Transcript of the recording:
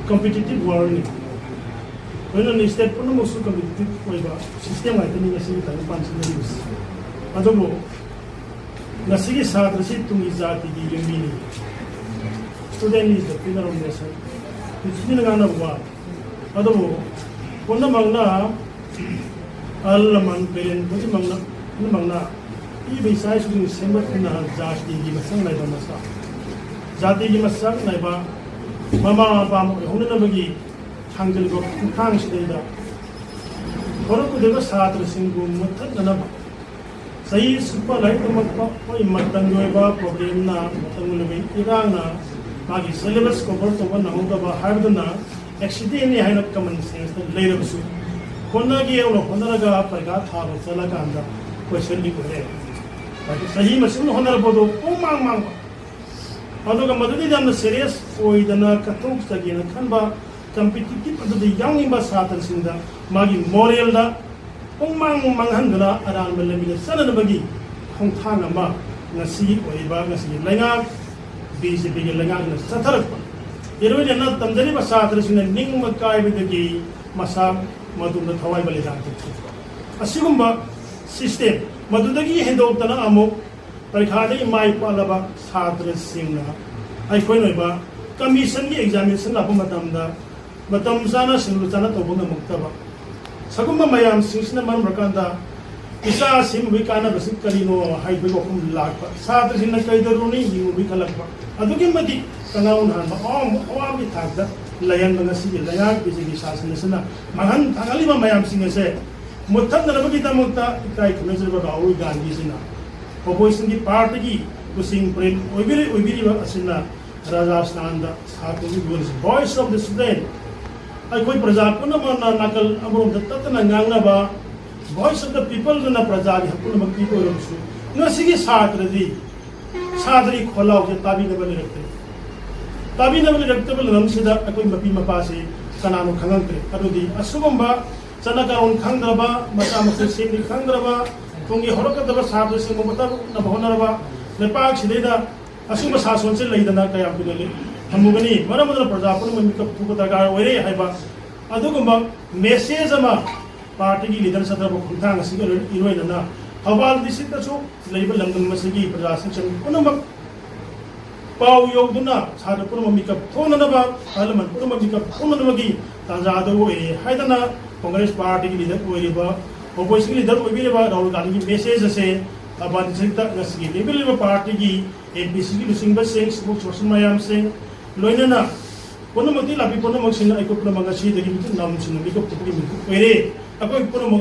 competitive world ni state pun musuh competitive waiba sistem itu ni nasi kita panci ni us adobo nasi ki saat rasi tungi jati di yumi ni student is the pillar of nation itu ni ngan apa adobo pun mangna alaman peren pun mangna ini bisa sudah sempat kena jati di masang lagi masa jati di masang lagi mama apa huna bagi hangjil go khang sideda horok dega satra singgu mutat nana sai supa lai to mat ko imatan do ba problem na tangul be irang na magi syllabus cover to ba nahu ba habduna accident ni haina common sense to later su konna gi euro honara ga parga tha ba chala ka anda question ni ko re ba sahi masin honara bodo mang mang aduga madudi jamna serious oidana katuk sagina khanba competitive adu the young imba satan sinda magi moral da pongmang manghandana aran balami sanan bagi khongthang ama ngasi oiba ngasi lenga bjp ge lenga na satharak iroi jana tamjani ba satan sinda ning makai bidagi masa madunda thawai bali dan asigumba system madudagi hendotana amuk parikha mai palaba satra singna ai khoi noiba commission gi examination la matamda matam sana sinlu sana to bunga muktaba sagumba mayam singsna man rakanda isa sim wikana basik kalino hai be ko kum lakpa satra sinna kaidaruni hi wikalakpa adugi mati kanaun han om bi thagda layan banga si layan bi ji sasna sana mahan thangali ba mayam singase mutham na bagi tamutta kai khunajir ba raul gandhi sina opposition की party की Cushing प्रेम ओबिरी असना राजस्थान दा सातों की voice of the student I कोई प्रजा को न नकल अमरों तत्तना ngang बा वॉइस ऑफ द पीपल न प्रजा की हकुन मक्की को रमसु नसी की सातरी खोलाव के ताबी न बने रखते बल रमसिदा कोई मपी मपा से कनानो खंगंत्रे अदुदी असुगंबा चनका उन खंगद्रबा मसा मसे सेनि खंगद्रबा tungi horokataba sabda sing mata na bahonaraba lepak sideda asuma sason se leidana kaya pidale hamugani maramudra prajapun mamika pukatar oire haiba adugumba message ama party gi leader sadra bo khunthang asiga iroina hawal district chu leiba langdam masigi prajasan chan unama pau yogduna sadapur mamika thonanaba parliament pur mamika thonanabagi tanjado oire haidana congress party gi leader oiriba opposition leader obileba Rahul Gandhi message ase aban sikta ngasigi level party gi APC gi lusing ba sing spokesperson mayam sing loinana kono mati labi kono maksina ai ko pura mangasi dagi mitu nam sinu mi ko puri mi ko ere akoi pura mo